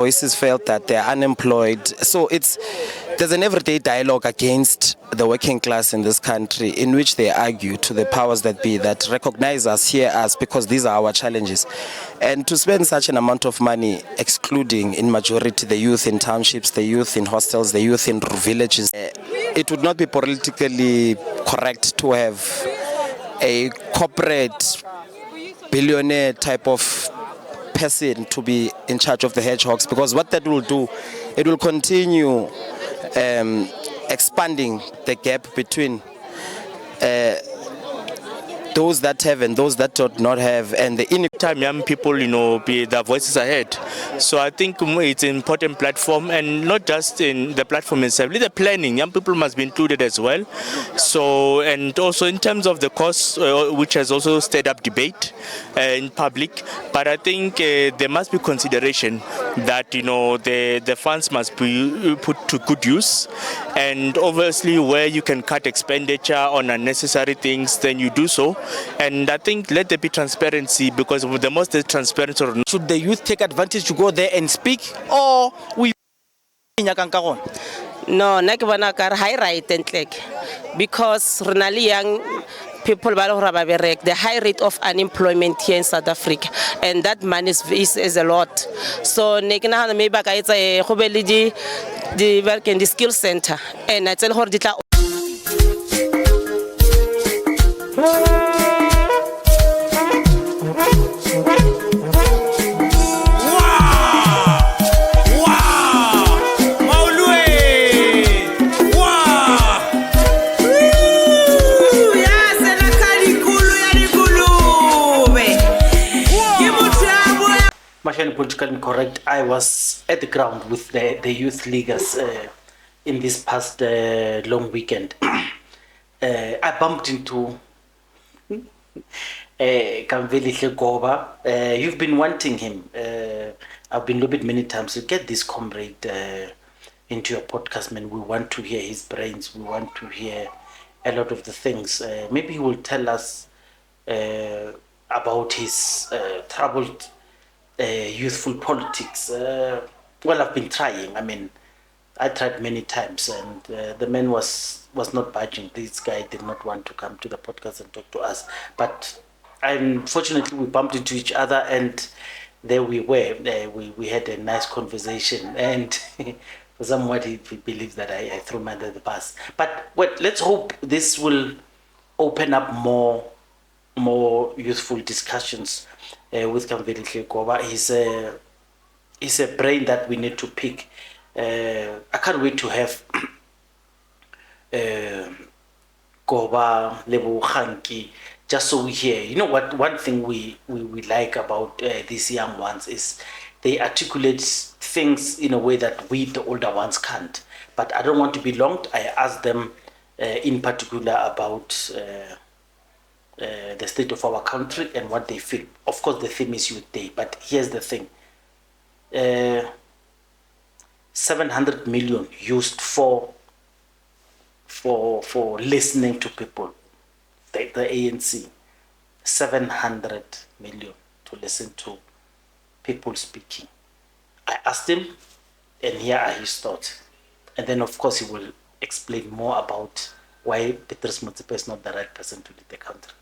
voices felt that they're unemployed. So there's an everyday dialogue against the working class in this country in which they argue to the powers that be that recognize us, hear us, because these are our challenges. And to spend such an amount of money excluding in majority the youth in townships, the youth in hostels, the youth in villages, it would not be politically correct to have a corporate billionaire type of person to be in charge of the hedgehogs, because what that will do, it will continue expanding the gap between those that have and those that do not have, and the time young people, be their voices ahead. So I think it's an important platform, and not just in the platform itself, the planning. Young people must be included as well. So, and also in terms of the cost, which has also stirred up debate in public. But I think there must be consideration that the funds must be put to good use, and obviously where you can cut expenditure on unnecessary things, then you do so. And I think let there be transparency, because the most transparent. Should the youth take advantage to go there and speak, or we? No, high right and because really young people, the high rate of unemployment here in South Africa, and that money is a lot. So maybe it's a the work in the skill center, and I tell her Mashiane Politically Incorrect. I was at the ground with the youth leaguers in this past long weekend. I bumped into KAMVELIHLE Goba. You've been wanting him. I've been lobbied many times to get this comrade into your podcast, man. We want to hear his brains. We want to hear a lot of the things. Maybe he will tell us about his troubled youthful politics. Well, I've been trying. I mean, I tried many times, and the man was not budging. This guy did not want to come to the podcast and talk to us. But unfortunately, we bumped into each other, and there we were. We had a nice conversation, and for somewhat he believes that I threw him under the bus. But let's hope this will open up more youthful discussions with KAMVELIHLE Goba. He's a brain that we need to pick. I can't wait to have Goba, Lebo Khanki, just so we hear. You know what? One thing we like about these young ones is they articulate things in a way that we, the older ones, can't. But I don't want to be long. I asked them in particular about the state of our country and what they feel. Of course, the theme is Youth Day, but here's the thing. 700 million used for listening to people. The ANC, 700 million to listen to people speaking. I asked him, and here are his thoughts. And then, of course, he will explain more about why Petrus Motsepe is not the right person to lead the country.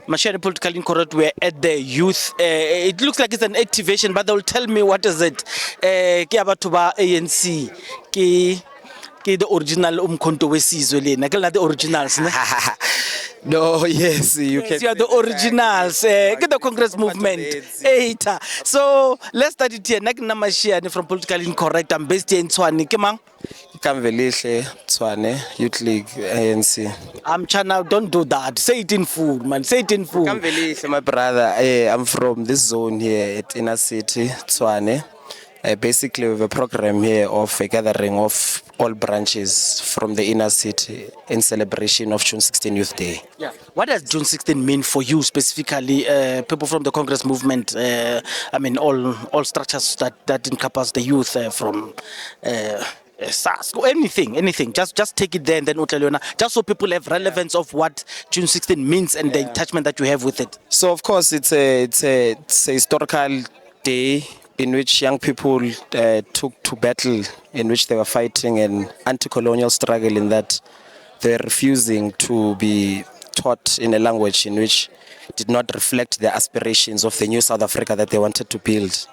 Mashiane Politically Incorrect, we're at the youth. It looks like it's an activation, but they'll tell me what is it. Ke abatuba ANC. Ke the original umkhonto wesizwe lena. Ke la the originals. No, yes, you can. You are the originals. Get the Congress movement. So let's start it here. Nagna Mashiane from Politically Incorrect. I'm based here in Tshwane. Kemang? KAMVELIHLE Tshwane Youth League ANC. I'm Chana. Don't do that. Say it in full, man. Say it in full. KAMVELIHLE, my brother. I'm from this zone here at Inner City, Tshwane. Basically, we have a program here of a gathering of all branches from the inner city in celebration of June 16 Youth Day. Yeah. What does June 16 mean for you specifically, people from the Congress movement? I mean, all structures that encompass the youth from SAS, anything. Just take it there and then we'll tell you now, just so people have relevance of what June 16 means and the attachment that you have with it. So, of course, it's a historical day in which young people took to battle, in which they were fighting an anti-colonial struggle, in that they're refusing to be taught in a language in which did not reflect the aspirations of the new South Africa that they wanted to build.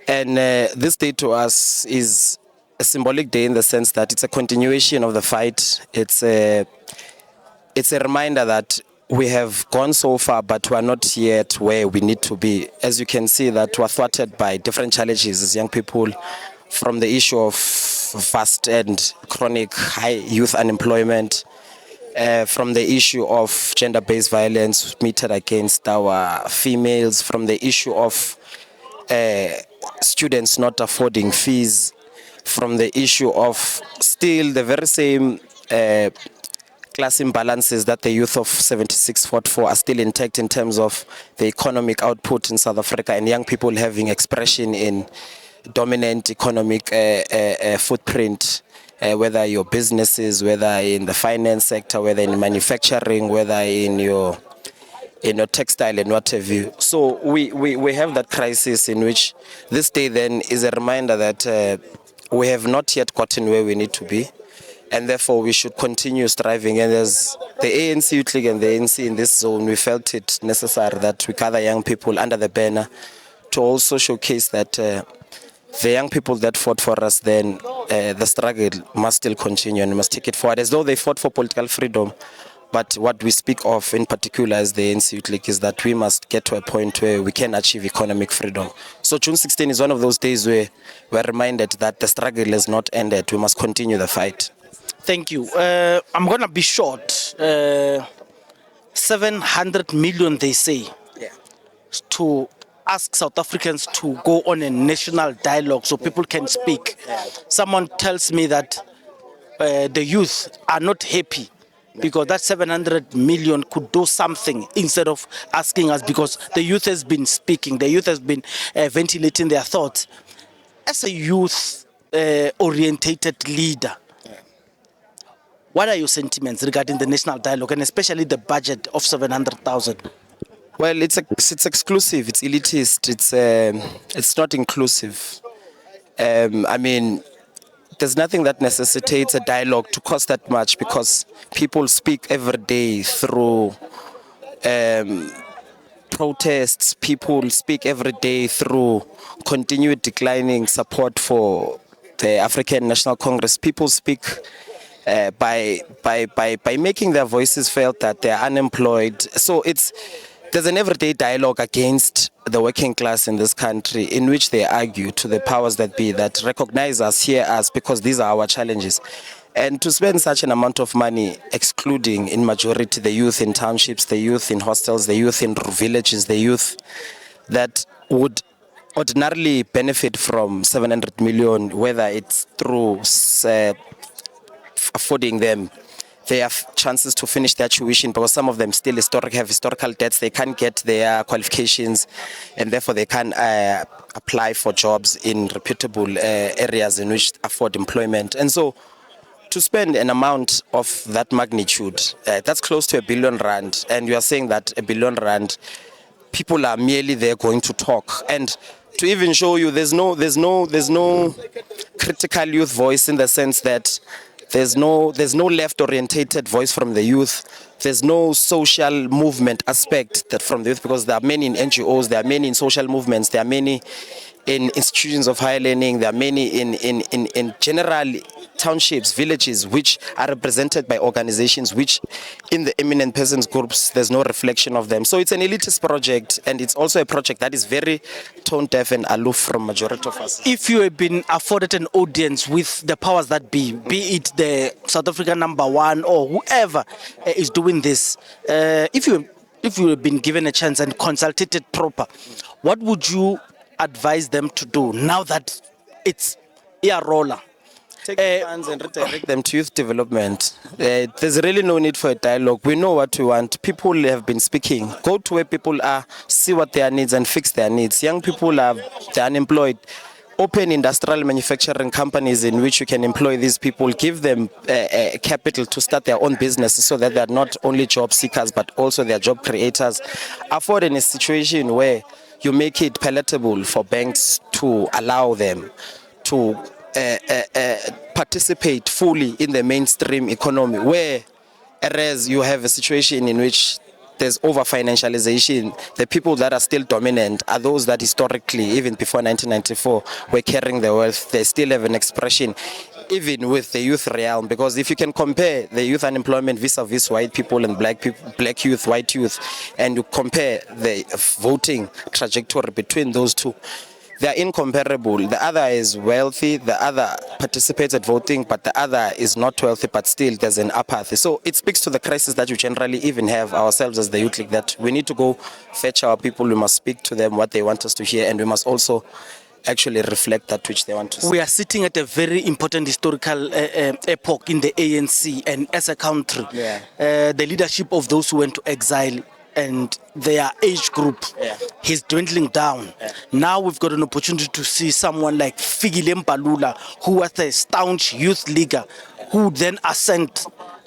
And this day to us is a symbolic day in the sense that it's a continuation of the fight. It's a reminder that we have gone so far, but we are not yet where we need to be. As you can see, that we're thwarted by different challenges as young people, from the issue of vast and chronic high youth unemployment, from the issue of gender-based violence meted against our females, from the issue of students not affording fees, from the issue of still the very same class imbalances that the youth of 76 fought for are still intact in terms of the economic output in South Africa, and young people having expression in dominant economic footprint, whether your businesses, whether in the finance sector, whether in manufacturing, whether in your textile and what have you. So we have that crisis in which this day then is a reminder that we have not yet gotten where we need to be, and therefore we should continue striving. And as the ANC Youth League and the ANC in this zone, we felt it necessary that we gather young people under the banner to also showcase that the young people that fought for us then, the struggle must still continue and must take it forward, as though they fought for political freedom. But what we speak of in particular as the ANC Youth League is that we must get to a point where we can achieve economic freedom. So June 16 is one of those days where we're reminded that the struggle has not ended. We must continue the fight. Thank you. I'm going to be short. 700 million, they say, to ask South Africans to go on a national dialogue so people can speak. Someone tells me that the youth are not happy because that 700 million could do something instead of asking us, because the youth has been speaking, the youth has been ventilating their thoughts. As a youth-orientated leader, what are your sentiments regarding the national dialogue and especially the budget of 700,000? Well, it's exclusive, it's elitist, it's not inclusive. I mean, there's nothing that necessitates a dialogue to cost that much, because people speak every day through protests, people speak every day through continued declining support for the African National Congress. People speak by making their voices felt that they're unemployed. So there's an everyday dialogue against the working class in this country, in which they argue to the powers that be that recognize us, hear us, because these are our challenges. And to spend such an amount of money excluding in majority the youth in townships, the youth in hostels, the youth in villages, the youth that would ordinarily benefit from 700 million, whether it's through affording them they have chances to finish their tuition, because some of them still have historical debts. They can't get their qualifications, and therefore they can apply for jobs in reputable areas in which afford employment. And so to spend an amount of that magnitude, that's close to R1 billion, and you are saying that R1 billion, people are merely there going to talk. And to even show you, there's no critical youth voice, in the sense that there's no left-orientated voice from the youth. There's no social movement aspect that from the youth, because there are many in NGOs, there are many in social movements, there are many in institutions of higher learning, there are many in general townships, villages, which are represented by organizations which in the eminent persons groups, there's no reflection of them. So it's an elitist project, and it's also a project that is very tone deaf and aloof from majority of us. If you have been afforded an audience with the powers that be it the South African #1 or whoever is doing this, if you have been given a chance and consulted proper, what would you advise them to do now that it's a roller? Take funds and redirect them to youth development. There's really no need for a dialogue. We know what we want. People have been speaking. Go to where people are, see what their needs, and fix their needs. Young people they're unemployed. Open industrial manufacturing companies in which you can employ these people. Give them capital to start their own businesses, so that they're not only job seekers but also they're job creators. Afford in a situation where you make it palatable for banks to allow them to participate fully in the mainstream economy, whereas you have a situation in which there's over-financialization. The people that are still dominant are those that historically, even before 1994, were carrying the wealth. They still have an expression, even with the youth realm, because if you can compare the youth unemployment vis-a-vis white people and black people, black youth, white youth, and you compare the voting trajectory between those two, they are incomparable. The other is wealthy, the other participates at voting, but the other is not wealthy, but still there's an apathy. So it speaks to the crisis that we generally even have ourselves as the youth league, that we need to go fetch our people, we must speak to them what they want us to hear, and we must also actually reflect that which they want to see. We are sitting at a very important historical epoch in the ANC and as a country. The leadership of those who went to exile and their age group is dwindling down. Now we've got an opportunity to see someone like Fikile Mbalula, who was a staunch youth leader, who then ascended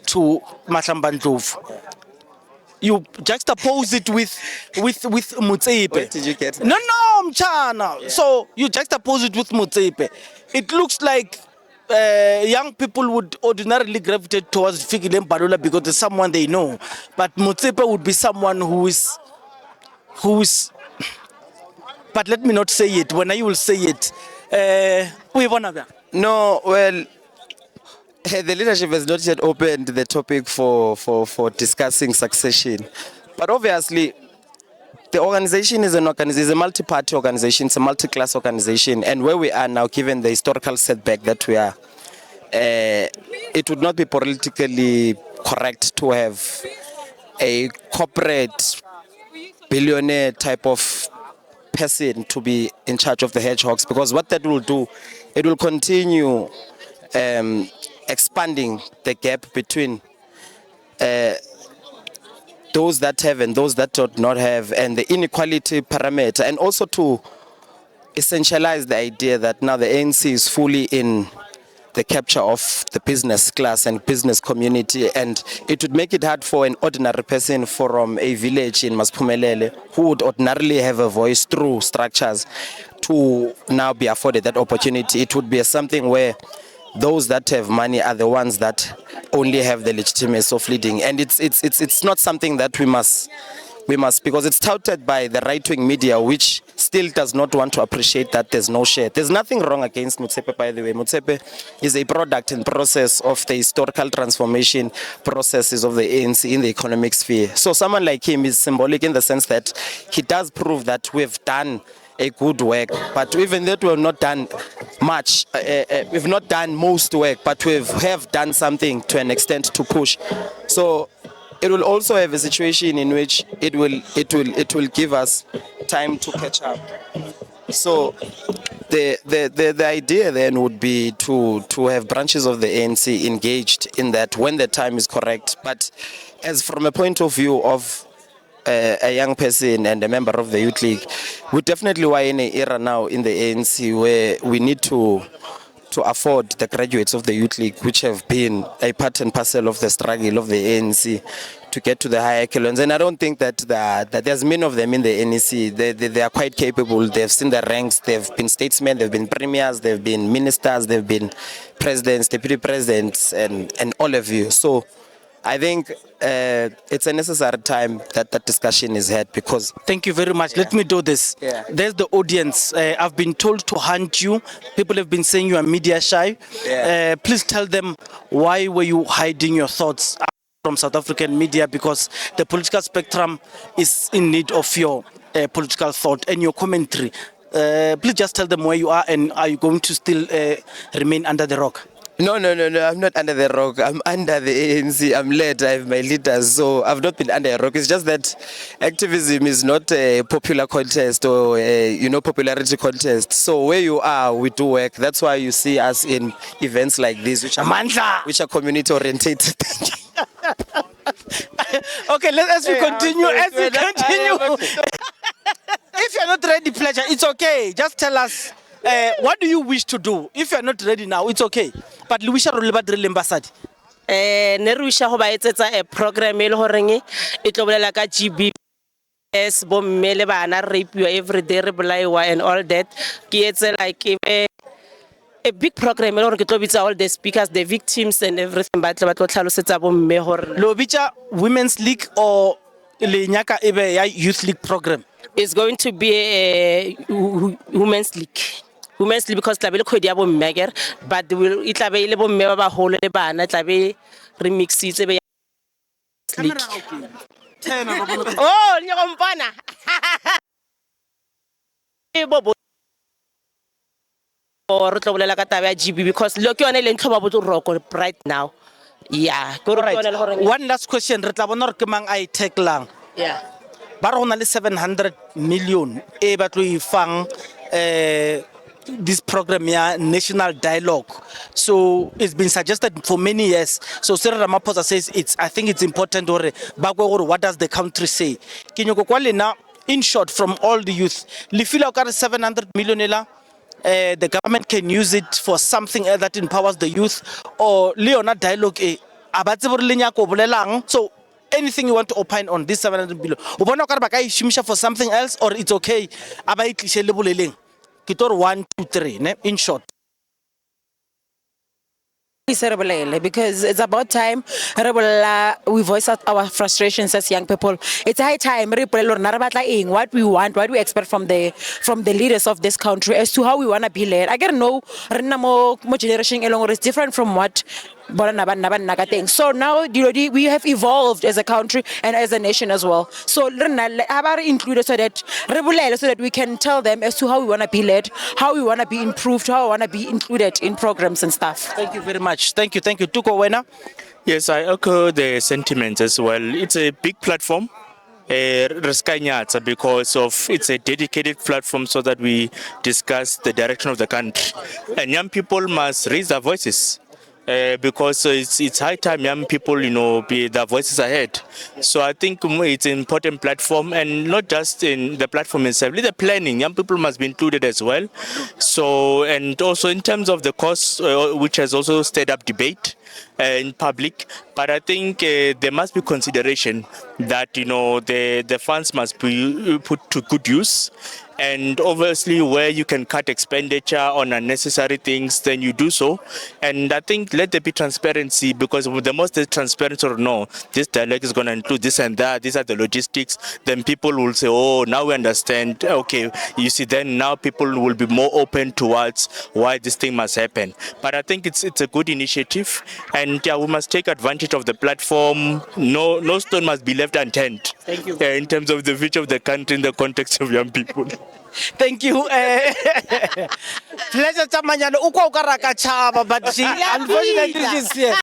to Mahlambandlovu. You juxtapose it with Motsepe. Where did you get that? No, Mchana. So you juxtapose it with Motsepe. It looks like young people would ordinarily gravitate towards Fikile Mbalula because there's someone they know. But Motsepe would be someone who is. But let me not say it. When I will say it, No, well, the leadership has not yet opened the topic for discussing succession. But obviously, the organization is a multi-party organization, it's a multi-class organization, and where we are now, given the historical setback that we are, it would not be politically correct to have a corporate billionaire type of person to be in charge of the hedgehogs, because what that will do, it will continue expanding the gap between those that have and those that do not have, and the inequality parameter, and also to essentialize the idea that now the ANC is fully in the capture of the business class and business community, and it would make it hard for an ordinary person from a village in Masiphumelele who would ordinarily have a voice through structures to now be afforded that opportunity. It would be something where those that have money are the ones that only have the legitimacy of leading, and it's not something that we must, because it's touted by the right-wing media, which still does not want to appreciate that there's no share. There's nothing wrong against Motsepe, by the way. Motsepe is a product and process of the historical transformation processes of the ANC in the economic sphere. So someone like him is symbolic in the sense that he does prove that we've done a good work, but even that we have not done much. We've not done most work, but we have done something to an extent to push. So it will also have a situation in which it will give us time to catch up. So the idea then would be to have branches of the ANC engaged in that when the time is correct. But as from a point of view of a young person and a member of the youth league, we definitely are in an era now in the ANC where we need to afford the graduates of the youth league, which have been a part and parcel of the struggle of the ANC, to get to the higher echelons. And I don't think that there's many of them in the NEC. They are quite capable. They've seen the ranks. They've been statesmen. They've been premiers. They've been ministers. They've been presidents, deputy presidents, and all of you. So I think it's a necessary time that discussion is had, because... Thank you very much. Let me do this. There's the audience. I've been told to hunt you. People have been saying you are media shy. Please tell them, why were you hiding your thoughts from South African media? Because the political spectrum is in need of your political thought and your commentary. Please just tell them where you are, and are you going to still remain under the rock? No, I'm not under the rock. I'm under the ANC. I'm led. I have my leaders. So I've not been under a rock. It's just that activism is not a popular contest or a, popularity contest. So where you are, we do work. That's why you see us in events like this, which are community oriented. Okay, as we continue. If you're not ready, pleasure, it's okay. Just tell us. What do you wish to do? If you're not ready now, it's okay. But we shall remember the ambassador. Ne re wisha go ba etsetsa a program e le horeng e tlo bolela ka GB Yes, bomme le bana rape you every day, re bolaiwa and all that. Ke etse like a big program e leng gore ke tlo bitsa all the speakers, the victims and everything, ba tle ba tlo tlhalosetsa bomme gore Lobija Women's League or Lenyaka Ebe ya Youth League program. it's going to be a women's league. Women's league because tlabe le khodi ya bomme akere, but e tlabe ile bomme ba baholo le bana tlabe remixitse be league. Oh, le go mpana. Or tlo bolela ka taba ya GB because look yone le ntlo ba botse roko right now. Yeah, go Right. right. One last question. Re tla bona re ke mang a tacklang. Yeah. Ba re go na le 700 million e ba tlo ifang this program ya national dialogue. So it's been suggested for many years. So Sir Ramaphosa says I think it's important or what does the country say? Kinyoko kwa lena in short from all the youth. Le feel o ka re 700 million ela the government can use it for something else that empowers the youth or leona dialogue abatse bore le nyako bolelang. So anything you want to opine on this 700 billion o bona ka re ba ka ishimisha for something else or it's okay aba itlishe le boleleng ke tore 1 2 3 ne in short. Because it's about time we voice out our frustrations as young people. It's high time what we want, what we expect from the leaders of this country as to how we want to be led. I get know more generation is different from what so now we have evolved as a country and as a nation as well. So included so that we can tell them as to how we want to be led, how we want to be improved, how we want to be included in programs and stuff. Thank you very much. Thank you. Tuko wena. Yes, I echo the sentiments as well. It's a big platform. Because of it's a dedicated platform so that we discuss the direction of the country. And young people must raise their voices. Because it's high time young people, be their voices ahead. So I think it's an important platform, and not just in the platform itself, the planning. Young people must be included as well. So, and also in terms of the cost, which has also stirred up debate in public. But I think there must be consideration that the funds must be put to good use. And obviously, where you can cut expenditure on unnecessary things, then you do so. And I think let there be transparency, because the most transparent or no, this dialogue is going to include this and that, these are the logistics, then people will say, oh, now we understand. Okay, you see, then now people will be more open towards why this thing must happen. But I think it's a good initiative, and we must take advantage of the platform. No stone must be left unturned. Thank you. In terms of the future of the country in the context of young people. Thank you. Pleasure Tamanyana ukwa ukaraka chaba, but she unfortunately she's here.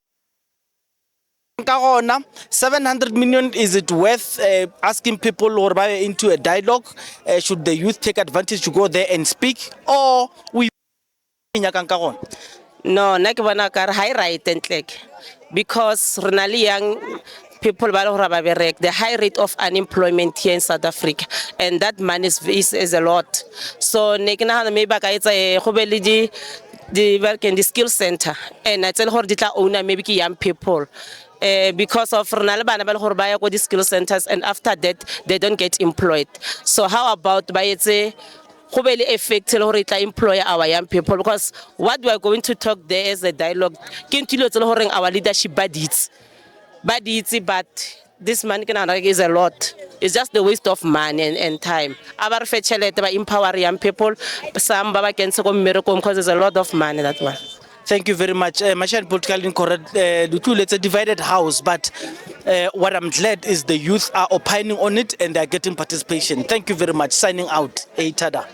700 million, is it worth asking people or buy into a dialogue? Should the youth take advantage to go there and speak, or we No, nna ke bona ka re ha e right entle because re na le young people ba le gore ba berek, the high rate of unemployment here in South Africa, and that money is a lot. So ne ke nagana maybe ba ka etsa go be le the skill center, and I tell gore di tla owner maybe ke young people. Because of re na le bana ba le gore ba ya go di skill centers, and after that they don't get employed. So how about ba etse go be le effect le gore e tla employ our young people, because what we are going to talk there as a dialogue ke ntilo tse le gore our leadership but this money is a lot. It's just the waste of money and time. Our facility empower young people. Some baba can say miracle because there's a lot of money that one. Thank you very much. Mashiane Politically Incorrect. The two, it's a divided house, but what I'm glad is the youth are opining on it and they're getting participation. Thank you very much. Signing out. Tada.